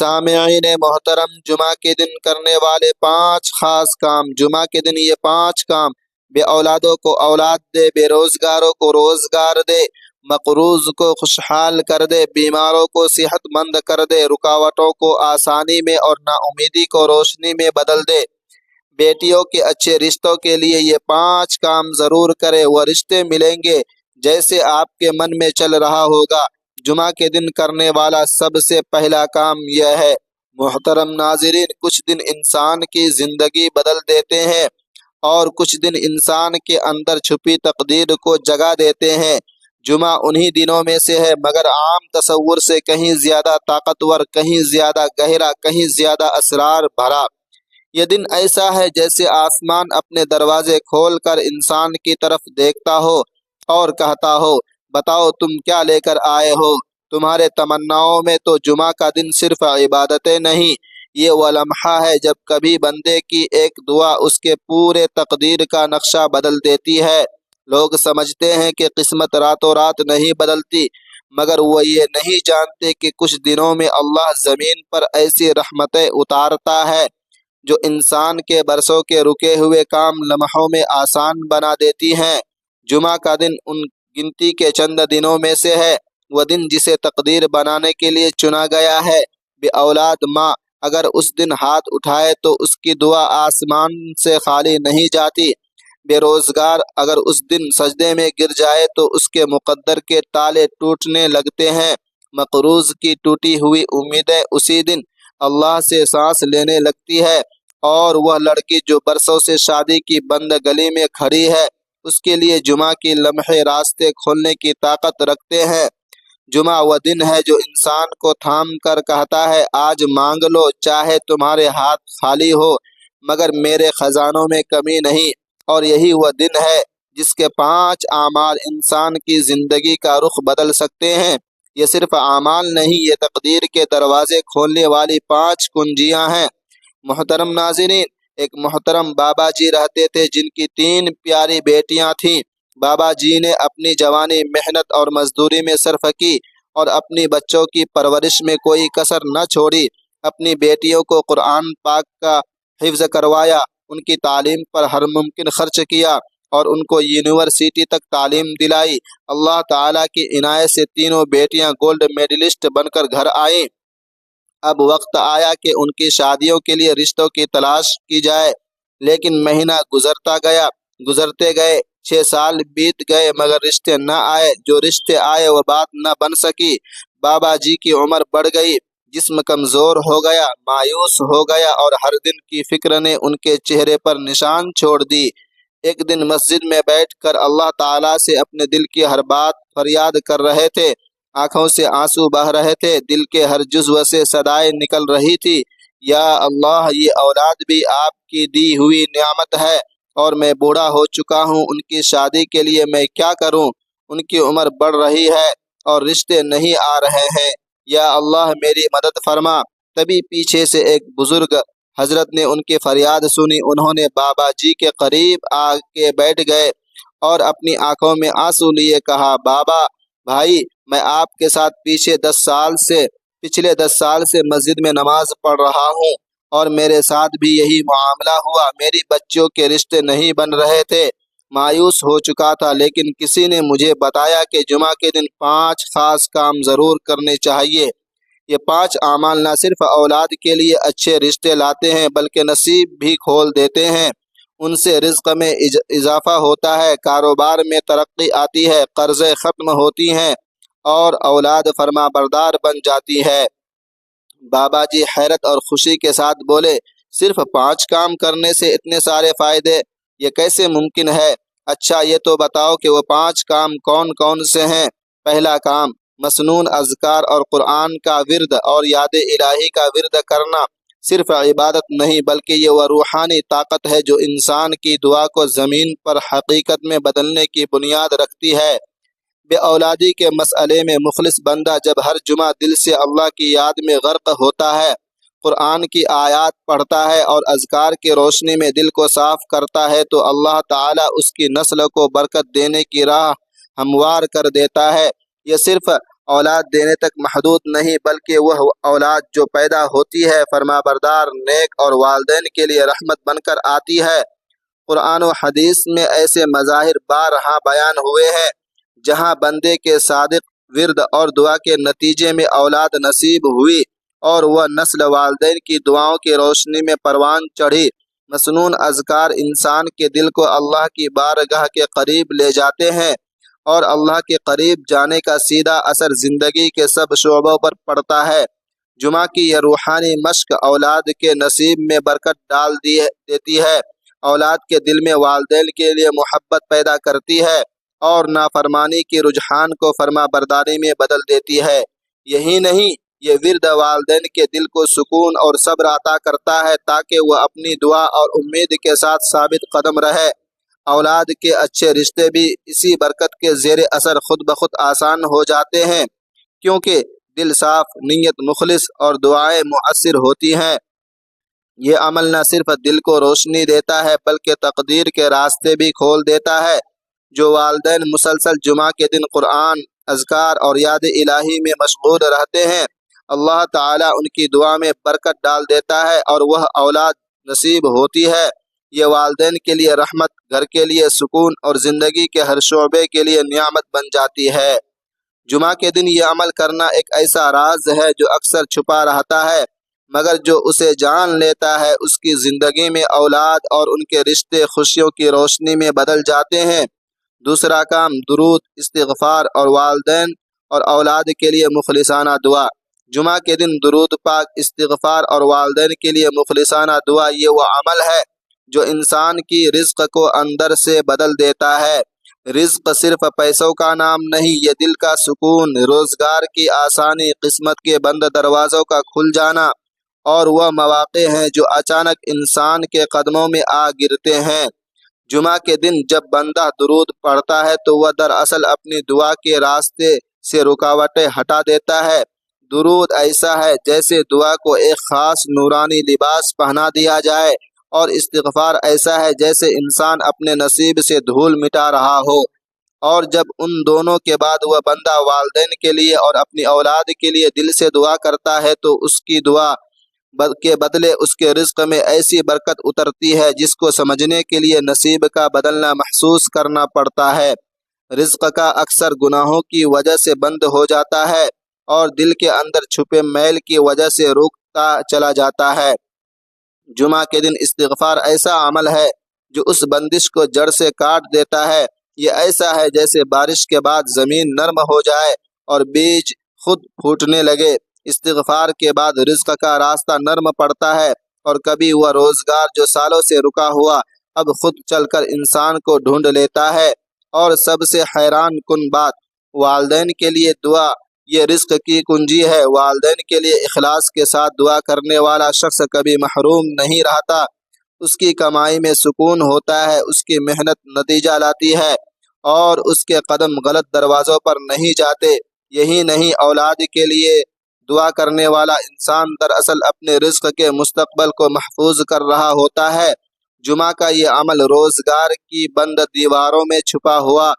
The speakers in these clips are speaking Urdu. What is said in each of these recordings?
سامعین محترم، جمعہ کے دن کرنے والے 5 خاص کام۔ جمعہ کے دن یہ 5 کام بے اولادوں کو اولاد دے، بے روزگاروں کو روزگار دے، مقروض کو خوشحال کر دے، بیماروں کو صحت مند کر دے، رکاوٹوں کو آسانی میں اور نا امیدی کو روشنی میں بدل دے۔ بیٹیوں کے اچھے رشتوں کے لیے یہ 5 کام ضرور کرے، وہ رشتے ملیں گے جیسے آپ کے من میں چل رہا ہوگا۔ جمعہ کے دن کرنے والا سب سے پہلا کام یہ ہے۔ محترم ناظرین، کچھ دن انسان کی زندگی بدل دیتے ہیں اور کچھ دن انسان کے اندر چھپی تقدیر کو جگا دیتے ہیں۔ جمعہ انہی دنوں میں سے ہے، مگر عام تصور سے کہیں زیادہ طاقتور، کہیں زیادہ گہرا، کہیں زیادہ اسرار بھرا۔ یہ دن ایسا ہے جیسے آسمان اپنے دروازے کھول کر انسان کی طرف دیکھتا ہو اور کہتا ہو، بتاؤ تم کیا لے کر آئے ہو۔ تمہارے تمناؤں میں تو جمعہ کا دن صرف عبادتیں نہیں، یہ وہ لمحہ ہے جب کبھی بندے کی ایک دعا اس کے پورے تقدیر کا نقشہ بدل دیتی ہے۔ لوگ سمجھتے ہیں کہ قسمت راتوں رات نہیں بدلتی، مگر وہ یہ نہیں جانتے کہ کچھ دنوں میں اللہ زمین پر ایسی رحمتیں اتارتا ہے جو انسان کے برسوں کے رکے ہوئے کام لمحوں میں آسان بنا دیتی ہیں۔ جمعہ کا دن ان گنتی کے چند دنوں میں سے ہے، وہ دن جسے تقدیر بنانے کے لیے چنا گیا ہے۔ بے اولاد ماں اگر اس دن ہاتھ اٹھائے تو اس کی دعا آسمان سے خالی نہیں جاتی۔ بے روزگار اگر اس دن سجدے میں گر جائے تو اس کے مقدر کے تالے ٹوٹنے لگتے ہیں۔ مقروض کی ٹوٹی ہوئی امیدیں اسی دن اللہ سے سانس لینے لگتی ہے، اور وہ لڑکی جو برسوں سے شادی کی بند گلی میں کھڑی ہے، اس کے لیے جمعہ کی لمحے راستے کھولنے کی طاقت رکھتے ہیں۔ جمعہ وہ دن ہے جو انسان کو تھام کر کہتا ہے، آج مانگ لو چاہے تمہارے ہاتھ خالی ہو، مگر میرے خزانوں میں کمی نہیں۔ اور یہی وہ دن ہے جس کے 5 اعمال انسان کی زندگی کا رخ بدل سکتے ہیں۔ یہ صرف اعمال نہیں، یہ تقدیر کے دروازے کھولنے والی 5 کنجیاں ہیں۔ محترم ناظرین، ایک محترم بابا جی رہتے تھے جن کی 3 پیاری بیٹیاں تھیں۔ بابا جی نے اپنی جوانی محنت اور مزدوری میں صرف کی اور اپنی بچوں کی پرورش میں کوئی کسر نہ چھوڑی۔ اپنی بیٹیوں کو قرآن پاک کا حفظ کروایا، ان کی تعلیم پر ہر ممکن خرچ کیا اور ان کو یونیورسٹی تک تعلیم دلائی۔ اللہ تعالیٰ کی عنایت سے تینوں بیٹیاں گولڈ میڈلسٹ بن کر گھر آئیں۔ اب وقت آیا کہ ان کی شادیوں کے لیے رشتوں کی تلاش کی جائے، لیکن مہینہ گزرتا گیا، گزرتے گئے، 6 سال بیت گئے، مگر رشتے نہ آئے۔ جو رشتے آئے وہ بات نہ بن سکی۔ بابا جی کی عمر بڑھ گئی، جسم کمزور ہو گیا، مایوس ہو گیا، اور ہر دن کی فکر نے ان کے چہرے پر نشان چھوڑ دی۔ ایک دن مسجد میں بیٹھ کر اللہ تعالیٰ سے اپنے دل کی ہر بات فریاد کر رہے تھے، آنکھوں سے آنسو بہہ رہے تھے، دل کے ہر جزو سے صدائیں نکل رہی تھی، یا اللہ، یہ اولاد بھی آپ کی دی ہوئی نعمت ہے اور میں بوڑھا ہو چکا ہوں، ان کی شادی کے لیے میں کیا کروں؟ ان کی عمر بڑھ رہی ہے اور رشتے نہیں آ رہے ہیں، یا اللہ میری مدد فرما۔ تبھی پیچھے سے ایک بزرگ حضرت نے ان کی فریاد سنی۔ انہوں نے بابا جی کے قریب آ کے بیٹھ گئے اور اپنی آنکھوں میں آنسو لیے کہا، بابا بھائی، میں آپ کے ساتھ پچھلے 10 سال سے مسجد میں نماز پڑھ رہا ہوں اور میرے ساتھ بھی یہی معاملہ ہوا۔ میری بچیوں کے رشتے نہیں بن رہے تھے، مایوس ہو چکا تھا، لیکن کسی نے مجھے بتایا کہ جمعہ کے دن 5 خاص کام ضرور کرنے چاہیے۔ یہ 5 اعمال نہ صرف اولاد کے لیے اچھے رشتے لاتے ہیں بلکہ نصیب بھی کھول دیتے ہیں۔ ان سے رزق میں اضافہ ہوتا ہے، کاروبار میں ترقی آتی ہے، قرضیں ختم ہوتی ہیں اور اولاد فرما بردار بن جاتی ہے۔ بابا جی حیرت اور خوشی کے ساتھ بولے، صرف 5 کام کرنے سے اتنے سارے فائدے، یہ کیسے ممکن ہے؟ اچھا یہ تو بتاؤ کہ وہ 5 کام کون کون سے ہیں؟ پہلا کام، مسنون اذکار اور قرآن کا ورد اور یاد الہی کا ورد کرنا۔ صرف عبادت نہیں بلکہ یہ وہ روحانی طاقت ہے جو انسان کی دعا کو زمین پر حقیقت میں بدلنے کی بنیاد رکھتی ہے۔ بے اولادی کے مسئلے میں مخلص بندہ جب ہر جمعہ دل سے اللہ کی یاد میں غرق ہوتا ہے، قرآن کی آیات پڑھتا ہے اور اذکار کی روشنی میں دل کو صاف کرتا ہے، تو اللہ تعالیٰ اس کی نسل کو برکت دینے کی راہ ہموار کر دیتا ہے۔ یہ صرف اولاد دینے تک محدود نہیں بلکہ وہ اولاد جو پیدا ہوتی ہے فرما بردار نیک اور والدین کے لیے رحمت بن کر آتی ہے۔ قرآن و حدیث میں ایسے مظاہر بارہا بیان ہوئے ہیں جہاں بندے کے صادق ورد اور دعا کے نتیجے میں اولاد نصیب ہوئی اور وہ نسل والدین کی دعاؤں کی روشنی میں پروان چڑھی۔ مسنون اذکار انسان کے دل کو اللہ کی بارگاہ کے قریب لے جاتے ہیں اور اللہ کے قریب جانے کا سیدھا اثر زندگی کے سب شعبوں پر پڑتا ہے۔ جمعہ کی یہ روحانی مشق اولاد کے نصیب میں برکت ڈال دیتی ہے، اولاد کے دل میں والدین کے لیے محبت پیدا کرتی ہے اور نافرمانی کی رجحان کو فرما برداری میں بدل دیتی ہے۔ یہی نہیں، یہ ورد والدین کے دل کو سکون اور صبر عطا کرتا ہے تاکہ وہ اپنی دعا اور امید کے ساتھ ثابت قدم رہے۔ اولاد کے اچھے رشتے بھی اسی برکت کے زیر اثر خود بخود آسان ہو جاتے ہیں، کیونکہ دل صاف، نیت مخلص اور دعائیں مؤثر ہوتی ہیں۔ یہ عمل نہ صرف دل کو روشنی دیتا ہے بلکہ تقدیر کے راستے بھی کھول دیتا ہے۔ جو والدین مسلسل جمعہ کے دن قرآن، اذکار اور یاد الہی میں مشغول رہتے ہیں، اللہ تعالیٰ ان کی دعا میں برکت ڈال دیتا ہے اور وہ اولاد نصیب ہوتی ہے۔ یہ والدین کے لیے رحمت، گھر کے لیے سکون اور زندگی کے ہر شعبے کے لیے نعمت بن جاتی ہے۔ جمعہ کے دن یہ عمل کرنا ایک ایسا راز ہے جو اکثر چھپا رہتا ہے، مگر جو اسے جان لیتا ہے اس کی زندگی میں اولاد اور ان کے رشتے خوشیوں کی روشنی میں بدل جاتے ہیں۔ دوسرا کام، درود، استغفار اور والدین اور اولاد کے لیے مخلصانہ دعا۔ جمعہ کے دن درود پاک، استغفار اور والدین کے لیے مخلصانہ دعا یہ وہ عمل ہے جو انسان کی رزق کو اندر سے بدل دیتا ہے۔ رزق صرف پیسوں کا نام نہیں، یہ دل کا سکون، روزگار کی آسانی، قسمت کے بند دروازوں کا کھل جانا اور وہ مواقع ہیں جو اچانک انسان کے قدموں میں آ گرتے ہیں۔ جمعہ کے دن جب بندہ درود پڑھتا ہے تو وہ دراصل اپنی دعا کے راستے سے رکاوٹیں ہٹا دیتا ہے۔ درود ایسا ہے جیسے دعا کو ایک خاص نورانی لباس پہنا دیا جائے، اور استغفار ایسا ہے جیسے انسان اپنے نصیب سے دھول مٹا رہا ہو۔ اور جب ان دونوں کے بعد وہ بندہ والدین کے لیے اور اپنی اولاد کے لیے دل سے دعا کرتا ہے تو اس کی دعا کے بدلے اس کے رزق میں ایسی برکت اترتی ہے جس کو سمجھنے کے لیے نصیب کا بدلنا محسوس کرنا پڑتا ہے۔ رزق کا اکثر گناہوں کی وجہ سے بند ہو جاتا ہے اور دل کے اندر چھپے میل کی وجہ سے رکتا چلا جاتا ہے۔ جمعہ کے دن استغفار ایسا عمل ہے جو اس بندش کو جڑ سے کاٹ دیتا ہے۔ یہ ایسا ہے جیسے بارش کے بعد زمین نرم ہو جائے اور بیج خود پھوٹنے لگے۔ استغفار کے بعد رزق کا راستہ نرم پڑتا ہے اور کبھی وہ روزگار جو سالوں سے رکا ہوا اب خود چل کر انسان کو ڈھونڈ لیتا ہے۔ اور سب سے حیران کن بات، والدین کے لیے دعا یہ رزق کی کنجی ہے۔ والدین کے لیے اخلاص کے ساتھ دعا کرنے والا شخص کبھی محروم نہیں رہتا، اس کی کمائی میں سکون ہوتا ہے، اس کی محنت نتیجہ لاتی ہے اور اس کے قدم غلط دروازوں پر نہیں جاتے۔ یہی نہیں، اولاد کے لیے دعا کرنے والا انسان دراصل اپنے رزق کے مستقبل کو محفوظ کر رہا ہوتا ہے۔ جمعہ کا یہ عمل روزگار کی بند دیواروں میں چھپا ہوا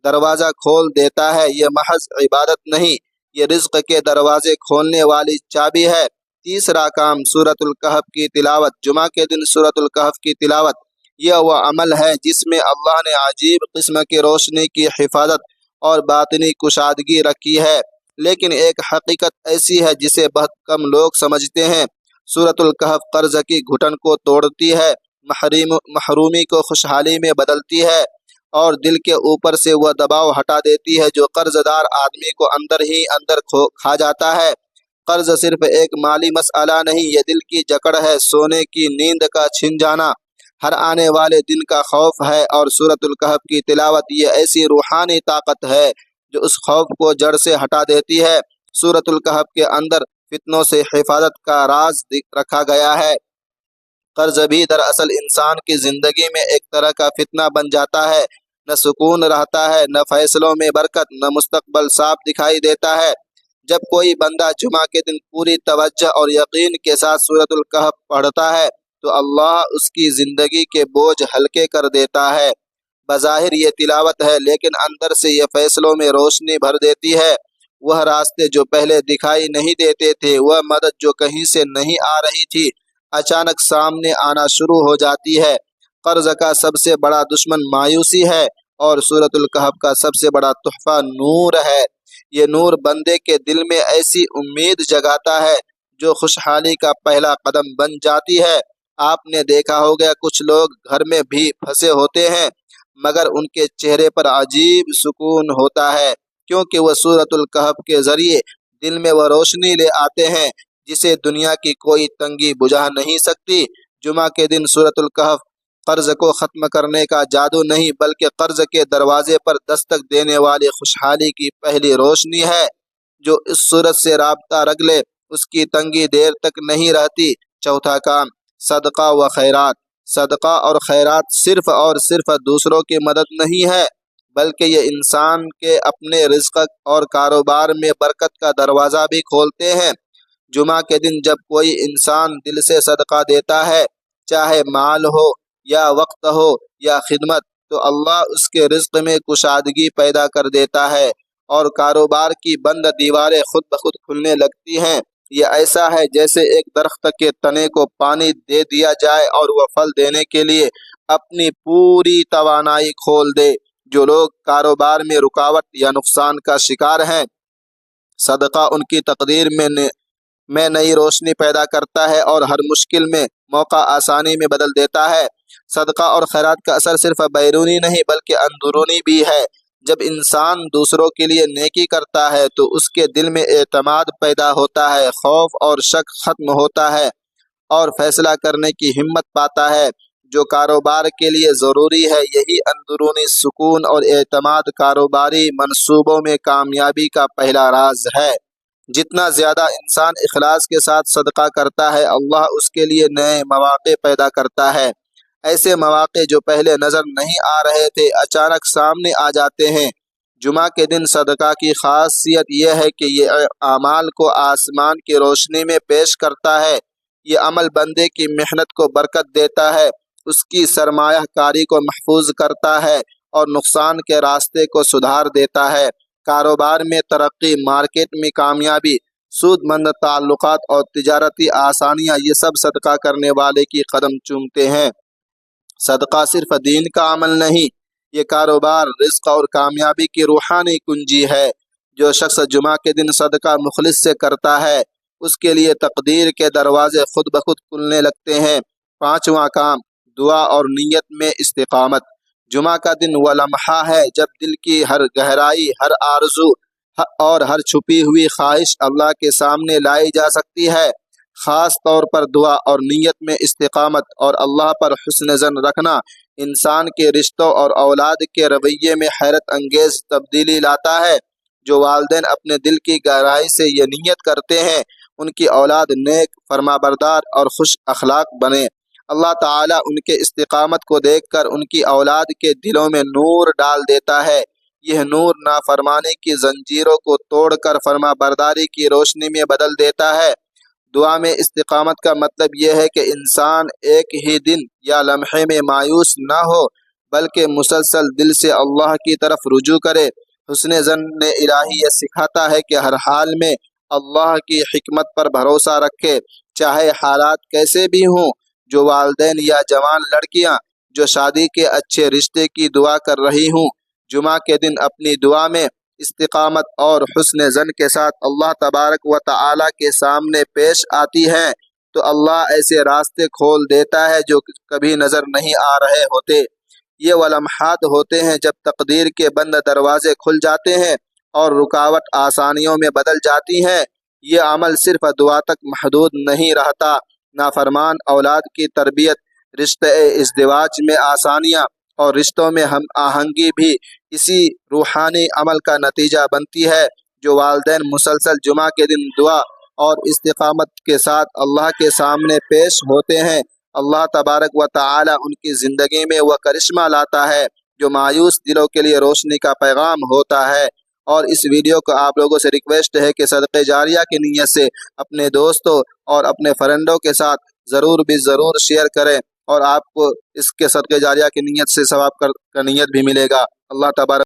دروازہ کھول دیتا ہے۔ یہ محض عبادت نہیں، یہ رزق کے دروازے کھولنے والی چابی ہے۔ تیسرا کام، سورۃ الکہف کی تلاوت۔ جمعہ کے دن سورۃ الکہف کی تلاوت یہ وہ عمل ہے جس میں اللہ نے عجیب قسم کی روشنی کی حفاظت اور باطنی کشادگی رکھی ہے، لیکن ایک حقیقت ایسی ہے جسے بہت کم لوگ سمجھتے ہیں۔ سورۃ الکہف قرض کی گھٹن کو توڑتی ہے، محرومی کو خوشحالی میں بدلتی ہے اور دل کے اوپر سے وہ دباؤ ہٹا دیتی ہے جو قرض دار آدمی کو اندر ہی اندر کھا جاتا ہے۔ قرض صرف ایک مالی مسئلہ نہیں، یہ دل کی جکڑ ہے، سونے کی نیند کا چھن جانا، ہر آنے والے دن کا خوف ہے۔ اور سورۃ الکہف کی تلاوت یہ ایسی روحانی طاقت ہے جو اس خوف کو جڑ سے ہٹا دیتی ہے۔ سورۃ الکہف کے اندر فتنوں سے حفاظت کا راز رکھا گیا ہے۔ قرض بھی دراصل انسان کی زندگی میں ایک طرح کا فتنہ بن جاتا ہے، نہ سکون رہتا ہے، نہ فیصلوں میں برکت، نہ مستقبل صاف دکھائی دیتا ہے۔ جب کوئی بندہ جمعہ کے دن پوری توجہ اور یقین کے ساتھ سورۃ الکہف پڑھتا ہے تو اللہ اس کی زندگی کے بوجھ ہلکے کر دیتا ہے۔ بظاہر یہ تلاوت ہے لیکن اندر سے یہ فیصلوں میں روشنی بھر دیتی ہے۔ وہ راستے جو پہلے دکھائی نہیں دیتے تھے، وہ مدد جو کہیں سے نہیں آ رہی تھی اچانک سامنے آنا شروع ہو جاتی ہے۔ قرض کا سب سے بڑا دشمن مایوسی ہے، اور سورۃ الکہف کا سب سے بڑا تحفہ نور ہے۔ یہ نور بندے کے دل میں ایسی امید جگاتا ہے جو خوشحالی کا پہلا قدم بن جاتی ہے۔ آپ نے دیکھا ہوگا کچھ لوگ گھر میں بھی پھنسے ہوتے ہیں مگر ان کے چہرے پر عجیب سکون ہوتا ہے، کیونکہ وہ سورۃ الکہف کے ذریعے دل میں وہ روشنی لے آتے ہیں جسے دنیا کی کوئی تنگی بجھا نہیں سکتی۔ جمعہ کے دن سورۃ الکہف قرض کو ختم کرنے کا جادو نہیں بلکہ قرض کے دروازے پر دستک دینے والی خوشحالی کی پہلی روشنی ہے۔ جو اس صورت سے رابطہ رکھ لے اس کی تنگی دیر تک نہیں رہتی۔ چوتھا کام، صدقہ و خیرات۔ صدقہ اور خیرات صرف اور صرف دوسروں کی مدد نہیں ہے بلکہ یہ انسان کے اپنے رزق اور کاروبار میں برکت کا دروازہ بھی کھولتے ہیں۔ جمعہ کے دن جب کوئی انسان دل سے صدقہ دیتا ہے، چاہے مال ہو یا وقت ہو یا خدمت، تو اللہ اس کے رزق میں کشادگی پیدا کر دیتا ہے اور کاروبار کی بند دیواریں خود بخود کھلنے لگتی ہیں۔ یہ ایسا ہے جیسے ایک درخت کے تنے کو پانی دے دیا جائے اور وہ پھل دینے کے لیے اپنی پوری توانائی کھول دے۔ جو لوگ کاروبار میں رکاوٹ یا نقصان کا شکار ہیں، صدقہ ان کی تقدیر میں نئی روشنی پیدا کرتا ہے اور ہر مشکل میں موقع آسانی میں بدل دیتا ہے۔ صدقہ اور خیرات کا اثر صرف بیرونی نہیں بلکہ اندرونی بھی ہے۔ جب انسان دوسروں کے لیے نیکی کرتا ہے تو اس کے دل میں اعتماد پیدا ہوتا ہے، خوف اور شک ختم ہوتا ہے اور فیصلہ کرنے کی ہمت پاتا ہے جو کاروبار کے لیے ضروری ہے۔ یہی اندرونی سکون اور اعتماد کاروباری منصوبوں میں کامیابی کا پہلا راز ہے۔ جتنا زیادہ انسان اخلاص کے ساتھ صدقہ کرتا ہے، اللہ اس کے لیے نئے مواقع پیدا کرتا ہے۔ ایسے مواقع جو پہلے نظر نہیں آ رہے تھے اچانک سامنے آ جاتے ہیں۔ جمعہ کے دن صدقہ کی خاصیت یہ ہے کہ یہ اعمال کو آسمان کی روشنی میں پیش کرتا ہے۔ یہ عمل بندے کی محنت کو برکت دیتا ہے، اس کی سرمایہ کاری کو محفوظ کرتا ہے اور نقصان کے راستے کو سدھار دیتا ہے۔ کاروبار میں ترقی، مارکیٹ میں کامیابی، سود مند تعلقات اور تجارتی آسانیاں، یہ سب صدقہ کرنے والے کی قدم چومتے ہیں۔ صدقہ صرف دین کا عمل نہیں، یہ کاروبار، رزق اور کامیابی کی روحانی کنجی ہے۔ جو شخص جمعہ کے دن صدقہ مخلص سے کرتا ہے اس کے لیے تقدیر کے دروازے خود بخود کھلنے لگتے ہیں۔ پانچواں کام، دعا اور نیت میں استقامت۔ جمعہ کا دن وہ لمحہ ہے جب دل کی ہر گہرائی، ہر آرزو اور ہر چھپی ہوئی خواہش اللہ کے سامنے لائی جا سکتی ہے۔ خاص طور پر دعا اور نیت میں استقامت اور اللہ پر حسن ظن رکھنا انسان کے رشتوں اور اولاد کے رویے میں حیرت انگیز تبدیلی لاتا ہے۔ جو والدین اپنے دل کی گہرائی سے یہ نیت کرتے ہیں ان کی اولاد نیک، فرمانبردار اور خوش اخلاق بنے، اللہ تعالیٰ ان کے استقامت کو دیکھ کر ان کی اولاد کے دلوں میں نور ڈال دیتا ہے۔ یہ نور نافرمانی کی زنجیروں کو توڑ کر فرمانبرداری کی روشنی میں بدل دیتا ہے۔ دعا میں استقامت کا مطلب یہ ہے کہ انسان ایک ہی دن یا لمحے میں مایوس نہ ہو بلکہ مسلسل دل سے اللہ کی طرف رجوع کرے۔ حسن ظن الہی یہ سکھاتا ہے کہ ہر حال میں اللہ کی حکمت پر بھروسہ رکھے، چاہے حالات کیسے بھی ہوں۔ جو والدین یا جوان لڑکیاں جو شادی کے اچھے رشتے کی دعا کر رہی ہوں، جمعہ کے دن اپنی دعا میں استقامت اور حسن ظن کے ساتھ اللہ تبارک و تعالیٰ کے سامنے پیش آتی ہیں تو اللہ ایسے راستے کھول دیتا ہے جو کبھی نظر نہیں آ رہے ہوتے۔ یہ وہ لمحات ہوتے ہیں جب تقدیر کے بند دروازے کھل جاتے ہیں اور رکاوٹ آسانیوں میں بدل جاتی ہیں۔ یہ عمل صرف دعا تک محدود نہیں رہتا۔ نافرمان اولاد کی تربیت، رشتے ازدواج میں آسانیاں اور رشتوں میں ہم آہنگی بھی اسی روحانی عمل کا نتیجہ بنتی ہے۔ جو والدین مسلسل جمعہ کے دن دعا اور استقامت کے ساتھ اللہ کے سامنے پیش ہوتے ہیں، اللہ تبارک و تعالی ان کی زندگی میں وہ کرشمہ لاتا ہے جو مایوس دلوں کے لیے روشنی کا پیغام ہوتا ہے۔ اور اس ویڈیو کو آپ لوگوں سے ریکویسٹ ہے کہ صدقہ جاریہ کی نیت سے اپنے دوستوں اور اپنے فرینڈوں کے ساتھ ضرور بھی ضرور شیئر کریں اور آپ کو اس کے صدقہ جاریہ کی نیت سے ثواب کا نیت بھی ملے گا۔ اللہ تبارک